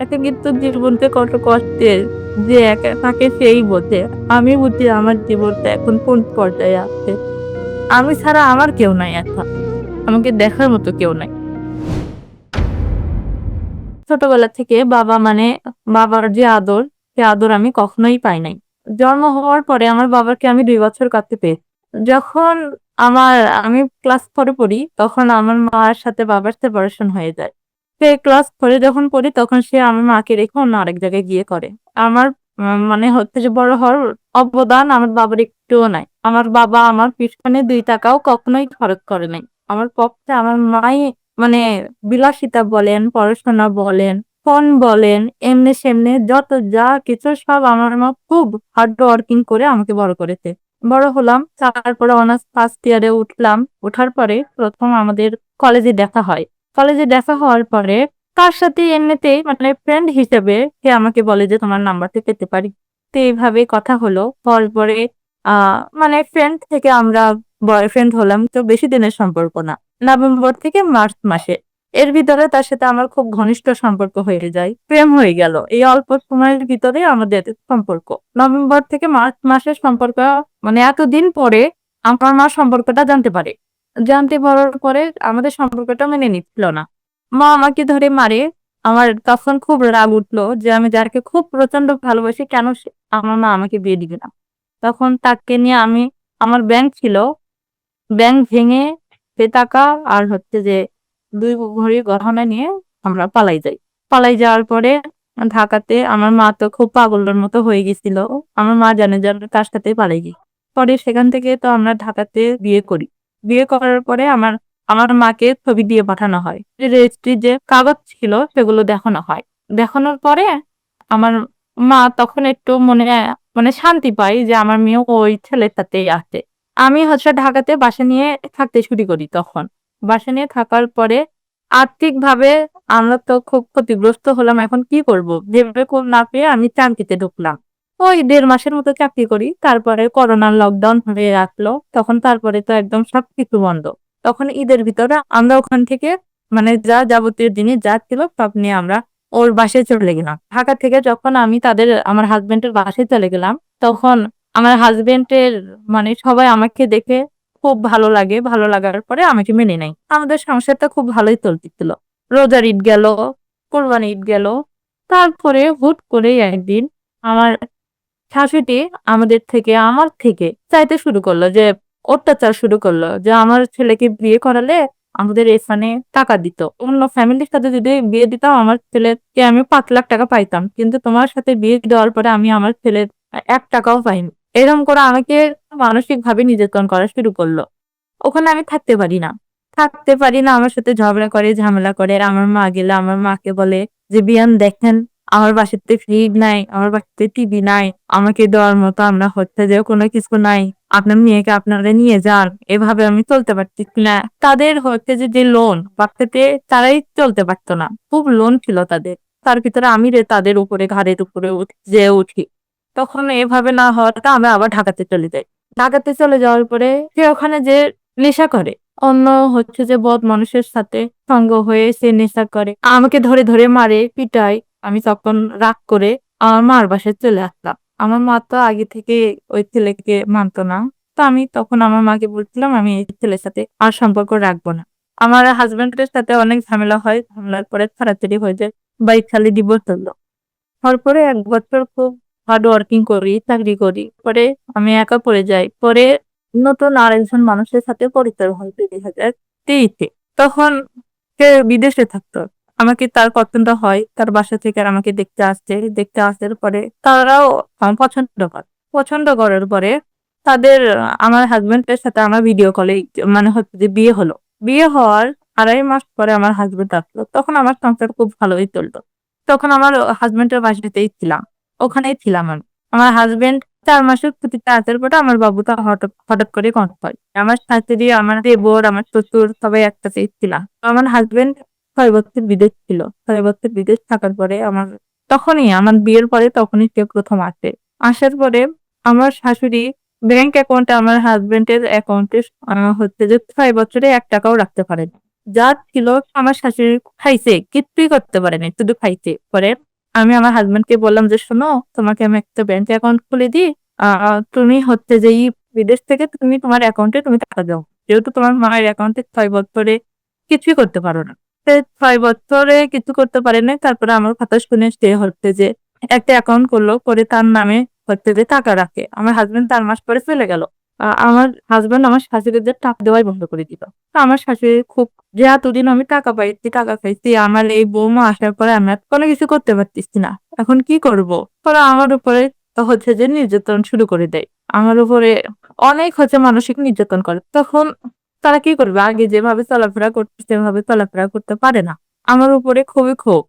একা কিন্তু জীবনটা কত কষ্টের যে একা থাকে সেই বোঝে। আমি বুঝি আমার জীবনটা এখন কোন পর্যায়ে আছে। আমি ছাড়া আমার কেউ নাই এখন। আমাকে দেখার মতো কেউ নাই। ছোটবেলা থেকে বাবা মানে বাবার যে আদর, সে আদর আমি কখনোই পাই নাই। জন্ম হওয়ার পরে আমার বাবাকে আমি ২ বছর কাছে পেয়েছি। যখন আমার আমি ক্লাস 4 এ পড়ি, তখন আমার মার সাথে বাবার সেপারেশন হয়ে যায়। সে ক্লাস 4 এ যখন পড়ি তখন সে আমার মাকে রেখে অন্য আরেক জায়গায় বিয়ে করে। আমার মানে হচ্ছে যে বড় হওয়ার অবদান আমার বাবার একটুও নাই। আমার বাবা আমার পিছনে ২ টাকাও কখনোই খরচ করে নাই। আমার পক্ষে আমার মাই মানে বিলাসিতা বলেন, পড়াশোনা বলেন, ফোন বলেন, এমনে-সেমনে যত যা কিছু সব আমার মা খুব হার্ড ওয়ার্কিং করে আমাকে বড় করেছে। বড় হলাম, তারপরে অনার্স ফার্স্ট ইয়ারে উঠলাম। ওঠার পরে ১ম আমাদের কলেজে দেখা হয়। কলেজে দেখা হওয়ার পরে তার সাথে এমনিতেই মানে ফ্রেন্ড হিসেবে সে আমাকে বলে যে, "তোমার নাম্বারটা পেতে পারি?" তো এইভাবে কথা হলো। হওয়ার পরে আ মানে ফ্রেন্ড থেকে আমরা বয়ফ্রেন্ড হলাম। তো বেশি দিনের সম্পর্ক না। নভেম্বর থেকে মার্চ মাসে। এর ভিতরে তার সাথে আমার খুব ঘনিষ্ঠ সম্পর্ক হয়ে যায়। প্রেম হয়ে গেল। এই অল্প সময়ের ভিতরে আমাদের সম্পর্ক। নভেম্বর থেকে মার্চ মাসের সম্পর্ক মানে এতদিন পরে আমার মা সম্পর্কটা জানতে পারে। জানতে পারার পরে আমাদের সম্পর্কটা মেনে নিচ্ছিল না। মা আমাকে ধরে মারে। আমার তখন খুব রাগ উঠলো যে আমি যাকে খুব প্রচন্ড ভালোবাসি কেন আমার মা আমাকে বিয়ে দিবে না। তখন তাকে নিয়ে আমি আমার ব্যাংক ছিল ব্যাংক ভেঙে সে টাকা আর হচ্ছে যে ২ ভরি গহনা নিয়ে আমরা পালাই যাই। পালাই যাওয়ার পরে ঢাকাতে আমার মা তো খুব পাগলের মতো হয়ে গেছিল। আমার মা জানে যে আমরা কার সাথে পালাই গেছি। পরে সেখান থেকে তো আমরা ঢাকাতে বিয়ে করি। বিয়ে করার পরে আমার আমার মাকে ছবি দিয়ে পাঠানো হয়। রেজিস্ট্রির যে কাগজ ছিল সেগুলো দেখানো হয়। দেখানোর পরে আমার মা তখন একটু মনে মানে শান্তি পায় যে আমার মেয়েও ওই ছেলের সাথেই আছে। আমি হচ্ছে ঢাকাতে বাসা নিয়ে থাকতে শুরু করি তখন। বাসা নিয়ে থাকার পরে আর্থিকভাবে আমরা তো খুব ক্ষতিগ্রস্ত হলাম। এখন কি করব? ভেবে কুল না পেয়ে আমি চাকরিতে ঢুকলাম। ওই ১.৫ মাসের মতো চাকরি করি। তারপরে করোনার লকডাউন হয়ে আসলো। তখন তারপরে তো একদম সবকিছু বন্ধ। তখন ঈদের ভিতরে আমরা ওখান থেকে মানে যা যাবতীয় জিনিস যা ছিল সব নিয়ে আমরা ওর বাসায় চলে গেলাম। ঢাকা থেকে যখন আমি আমার হাসব্যান্ডের বাসায় চলে গেলাম, তখন আমার হাসব্যান্ডের মানে সবাই আমাকে দেখে খুব ভালো লাগে। ভালো লাগার পরে আমাকে মেনে নেয়। আমাদের সংসারটা খুব ভালোই চলতেছিল। রোজার ঈদ গেল, কোরবানির ঈদ গেল। তারপরে হুট করেই একদিন আমার শাশুড়ি আমার থেকে চাইতে শুরু করলো যে অত্যাচার শুরু করলো যে আমার ছেলেকে বিয়ে করালে আমাদের এখানে টাকা দিত। অন্য ফ্যামিলির সাথে যদি বিয়ে দিতাম আমার ছেলেকে আমি ৫,০০,০০০ টাকা পাইতাম। কিন্তু তোমার সাথে বিয়ে দেওয়ার পরে আমি আমার ছেলের ৳১ টাকাও পাইনি। এরকম করে আমাকে মানসিকভাবে নির্যাতন করা শুরু করলো। ওখানে আমি থাকতে পারি না। থাকতে পারি না, আমার সাথে ঝগড়া করে, ঝামেলা করে। আর আমার মা গেলে আমার মাকে বলে যে, "বিয়ান দেখেন আমার বাসাতে ফ্রিজ নাই, আমার বাসাতে টিভি নাই। আমাকে দেওয়ার মতো আমরা হচ্ছে যে কোনো কিছু নাই। আপনার মেয়েকে আপনারা নিয়ে যান। এভাবে আমি চলতে পারতেছি না।" তাদের হচ্ছে যে লোন বাচ্চাতে তারাই চলতে পারত না। খুব লোন ছিল তাদের। তার ভিতরে আমি তাদের উপরে ঘাড়ের উপরে যেয়ে উঠি। তখন এভাবে না হওয়াতে আমি আবার ঢাকাতে চলে যাই। ঢাকাতে চলে যাওয়ার পরে সে ওখানে যেয়ে নেশা করে। অন্য হচ্ছে যে বদ মানুষের সাথে সঙ্গ হয়ে সে নেশা করে। আমাকে ধরে, ধরে মারে, পিটায়। আমি তখন রাগ করে আমার মার বাসায় চলে আসলাম। আমার মা তো আগে থেকে ওই ছেলেকে মানত না। তো আমি তখন আমার মাকে বলছিলাম, "আমি এই ছেলের সাথে আর সম্পর্ক রাখবো না।" আমার হাসব্যান্ডের সাথে অনেক ঝামেলা হয়। ঝামেলার পরে ছাড়াছাড়ি হয়ে যায়। বাইক খালি ডিভোর্স হলো। হওয়ার পরে ১ বছর খুব হার্ড ওয়ার্কিং করি, চাকরি করি। পরে আমি একা পড়ে যাই। পরে নতুন আরেকজন মানুষের সাথে পরিচয় হয় ২০২৩ এ। তখন সে বিদেশে থাকতো। আমাকে তার পছন্দ হয়। তার বাসা থেকে আর আমাকে দেখতে আসছে। দেখতে আসার পরে তারাও পছন্দ করে। পছন্দ করার পরে তাদের আমার হাসব্যান্ডের সাথে আমার ভিডিও কলেই মানে হচ্ছে যে বিয়ে হলো। বিয়ে হওয়ার ২.৫ মাস পরে আমার হাসব্যান্ড আসলো। তখন আমার সংসার খুব ভালোই চলত। তখন আমার হাসব্যান্ডের বাসাতেই ছিলাম। ওখানেই ছিলাম আমি। আমার হাসব্যান্ড ৪ মাসের ছুটিতে আসার পরে আমার বাবুটা হঠাৎ হঠাৎ করে কনফ হয়। আমার শাশুড়ি, আমার দেবর, আমার শ্বশুর সবাই একসাথেই ছিলাম। আমার হাসব্যান্ড ৬ বছর বিদেশ ছিল। ৬ বছর বিদেশ থাকার পরে তখনই আমার বিয়ের পরে তখনই সে ১ম আসে। আসার পরে আমার শাশুড়ি ব্যাংক অ্যাকাউন্টে আমার হাসব্যান্ডের অ্যাকাউন্টে হচ্ছে যে ৬ বছরে ৳১ টাকাও রাখতে পারেনি। যা ছিল আমার শাশুড়ি খাইছে, কিচ্ছুই করতে পারেনি। শুধু খাইছে। পরে আমি আমার হাসব্যান্ডকে বললাম যে, "শোনো, তোমাকে আমি একটা ব্যাংক অ্যাকাউন্ট খুলে দিই। আ তুমি হচ্ছে যে বিদেশ থেকে তুমি তোমার অ্যাকাউন্টে তুমি টাকা দাও। যেহেতু তোমার মায়ের অ্যাকাউন্টে ৬ বছরে কিছুই করতে পারো না।" সে ৬ বছরে কিছু করতে পারে নাই। তারপরে আমার কথা শুনে সে হচ্ছে যে একটা অ্যাকাউন্ট করলো। করে তার নামে হচ্ছে যে টাকা রাখে। আমার হাসব্যান্ড ৪ মাস পরে চলে গেল। আমার হাসব্যান্ড আমার শাশুড়িদের টাকা দেওয়াই বন্ধ করে দিল। তো আমার শাশুড়ি খুব, যে এতদিন আমি টাকা পাইছি, টাকা খাইছি। আমার এই বৌমা আসার পরে আমি আর কোনো কিছু করতে পারতেছি না। এখন কি করব? পরে আমার উপরে হচ্ছে যে নির্যাতন শুরু করে দেয়। আমার উপরে অনেক হচ্ছে মানসিক নির্যাতন করে। তখন তারা কি করবে? আগে যেভাবে চলাফেরা করত সেভাবে চলাফেরা করতে পারে না। আমার উপরে খুবই ক্ষোভ।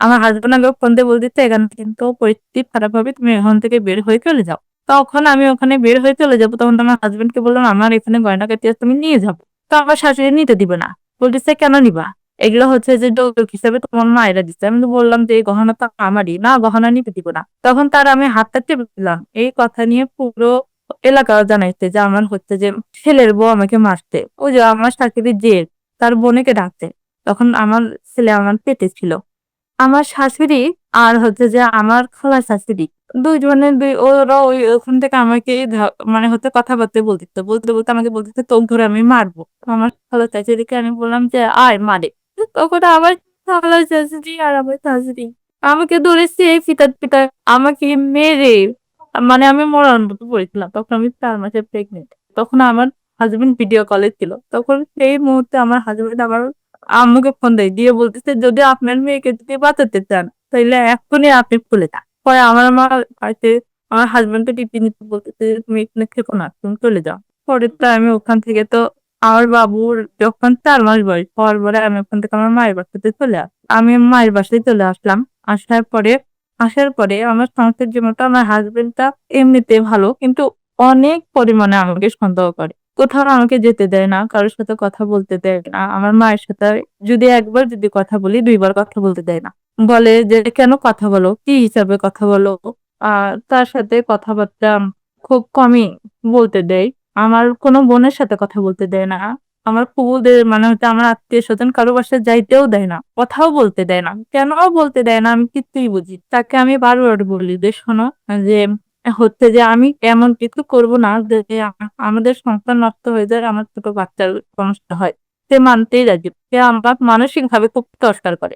আমার হাসব্যান্ড আগেও ফোন দিয়ে বলতেছে, "এখানে কিন্তু পরিস্থিতি খারাপ হবে। তুমি এখান থেকে বের হয়ে চলে যাও।" তখন আমি ওখানে বের হয়ে চলে যাবো। তখন তো আমার হাসব্যান্ডকে বললাম, "আমার এখানে গয়নাগাটি আছে, তুমি নিয়ে যাবো।" তো আমার শাশুড়ি নিতে দিবে না। বলতেছে, "কেন নিবা? এগুলো হচ্ছে যে যৌতুক হিসেবে তোমার মায়েরা দিছে।" আমি তো বললাম যে, "এই গহনা তো আমারই। না, গহনা নিতে দিব না।" তখন তার আমি হাতটা টেপে দিলাম। এই কথা নিয়ে পুরো এলাকা জানাইছে যে আমার হচ্ছে যে ছেলের বউ আমাকে মারছে। ওই যে আমার শাশুড়ির জেদ, তার বোনকে ডাকছে। তখন আমার ছেলে আমার পেটে ছিল। আমার শাশুড়ি আর হচ্ছে যে আমার খালার শাশুড়ি ২ জনের ওরা ওখান থেকে আমাকে মানে হচ্ছে কথাবার্তা বলতেছে। বলতে আমাকে বলতেছে, "তোকে ধরে আমি মারবো।" তো আমার খালার শাশুড়িকে আমি বললাম যে, "আয় মারে।" তখন আমার খালার শাশুড়ি আর আমার শাশুড়ি আমাকে ধরে সেই পিটায় আমাকে মেরে, মানে আমি মরার মতো পড়েছিলাম। তখন আমি ৪ মাসের প্রেগন্যান্ট। তখন আমার হাসব্যান্ড ভিডিও কলে ছিল। তখন সেই মুহূর্তে আমার হাসব্যান্ড আমার আম্মুকে ফোন দেয়। দিয়ে বলতেছে, "যদি আপনার মেয়েকে যদি বাঁচাতে চান তাইলে এক্ষুনি আপনি খুলে যান।" পরে আমার মা পাশে আমার হাসব্যান্ডকে টিপে নিতে বলতেছে, "তুমি এখানে থেকো না, তুমি চলে যাও।" পরে তো আমি ওখান থেকে তো আমার বাবুর যখন ৪ মাস বয়স হওয়ার পরে আমি ওখান থেকে আমার মায়ের বাসাতে চলে আসি। আমি মায়ের বাসায় চলে আসলাম। আসার পরে আমার সংসার জীবনটা, আমার হাসব্যান্ডটা এমনিতে ভালো, কিন্তু অনেক পরিমাণে আমাকে সন্দেহ করে। কোথাও আমাকে যেতে দেয় না, কারো সাথে কথা বলতে দেয় না। আমার মায়ের সাথে যদি একবার যদি কথা বলি ২ বার কথা বলতে দেয় না। বলে যে, "কেন কথা বলো? কি হিসাবে কথা বলো?" আ তার সাথে কথাবার্তা খুব কমই বলতে দেয়। আমার কোনো বোনের সাথে কথা বলতে দেয় না। আমার ফুফুদের, মানে হচ্ছে আমার আত্মীয়স্বজন কারো বাসায় যাইতেও দেয় না। কথাও বলতে দেয় না। কেন বলতে দেয় না আমি কিছুই বুঝি। তাকে আমি বারবার বলি যে, "শোনো, যে হচ্ছে যে আমি এমন কিছু করব না যে আমাদের সংসার নষ্ট হয়ে যায়, আমার ছোট বাচ্চার সমস্যা হয়।" সে মানতেই রাজি। সে আমার মানসিকভাবে খুব টর্চার করে।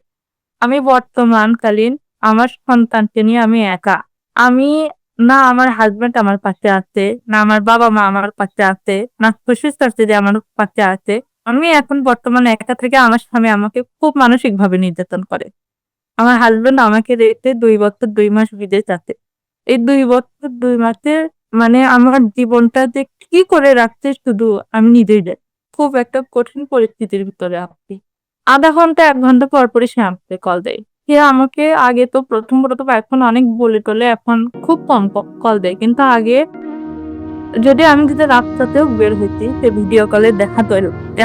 আমি বর্তমানকালীন আমার সন্তানকে নিয়ে আমি একা। আমি, না আমার হাসব্যান্ড আমার পাশে আছে, না আমার বাবা-মা আমার পাশে আছে, না শ্বশুর-শাশুড়ি আমার পাশে আছে। আমি এখন বর্তমানে একা থেকে আমার স্বামী আমাকে খুব মানসিকভাবে নির্যাতন করে। আমার হাসব্যান্ড আমাকে রেখে ২ বছর ২ মাস বিদেশ আছে। এই ২ বছর ২ মাসে মানে আমার জীবনটা যে কি করে রাখছে শুধু আমি নিজেই জানি। খুব একটা কঠিন পরিস্থিতির ভিতরে আছি। ০.৫ ঘন্টা ১ ঘন্টা পর পরই সে আমাকে কল দেয়। সে আমাকে আগে তো প্রথম এখন অনেক বলে টলে এখন খুব কম কল দেয়। কিন্তু আগে যদি আমি যদি রাস্তাতেও বের হইছি, সে ভিডিও কলে দেখাতো,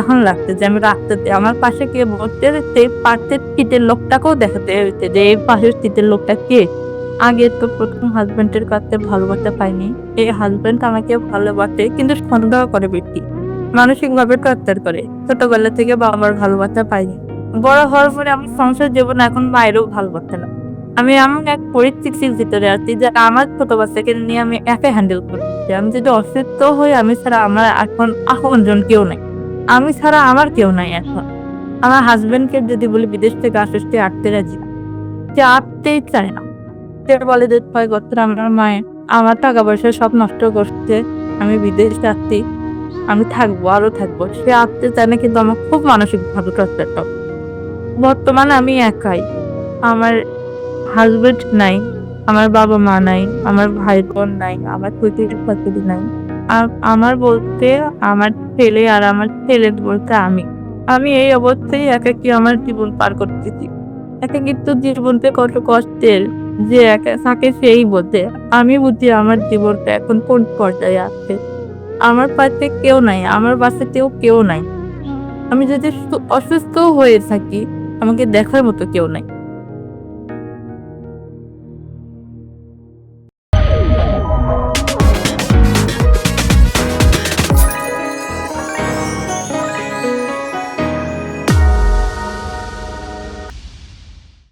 এখন লাগছে যে আমি রাস্তাতে আমার পাশে কে বসছে সেই পাশের সিটের লোকটাকেও দেখাতে হইছে যে এই পাশের সিটের লোকটা কে। আগে তো ১ম হাসব্যান্ডের কাছে ভালোবাসা পাইনি। এই হাসব্যান্ড আমাকে ভালোবাসে কিন্তু সন্দেহ করে বেশি। মানসিকভাবে টর্চার করে। ছোটবেলা থেকে বাবার ভালোবাসা পাইনি। বড় হওয়ার পরে আমার সংসার জীবনে এখন মায়েরও ভালোবাসে না। আমি এমন এক পরিস্থিতির ভিতরে আছি যে আমার ছোট বাচ্চাকে নিয়ে আমি একা হ্যান্ডেল করতেছি। আমি যদি অসুস্থ হই, আমি ছাড়া আমার এখন আপনজন কেউ নাই। আমি ছাড়া আমার কেউ নাই এখন। আমার হাসব্যান্ডকে যদি বলি বিদেশ থেকে আসিস, সে আসতে রাজি না। সে আসতেই চায় না। সে বলে যে ৬ বছর আমার মায়ে আমার টাকা-পয়সা সব নষ্ট করছে। আমি বিদেশ যাচ্ছি। আমি থাকবো, আরো থাকবো। সে আসতে চায় না, কিন্তু আমার খুব মানসিকভাবে টর্চার করে। বর্তমানে আমি একাই। আমার হাসব্যান্ড নাই, আমার বাবা-মা নাই, আমার ভাই-বোন নাই, আমার শ্বশুর-শাশুড়ি নাই। আমার বলতে আমার ছেলে আর আমার ছেলের বলতে আমি। আমি এই অবস্থায় একাকী আমার জীবন পার করতেছি। একাকিত্ব জীবনটা কত কষ্টের, যে একা থাকে সেই বোঝে। আমি বুঝি আমার জীবনটা এখন কোন পর্যায়ে আছে। আমার পাশে কেউ নাই, আমার বাসাতেও কেউ নাই। আমি যদি অসুস্থও হয়ে থাকি, আমাকে দেখার মতো কেউ নাই।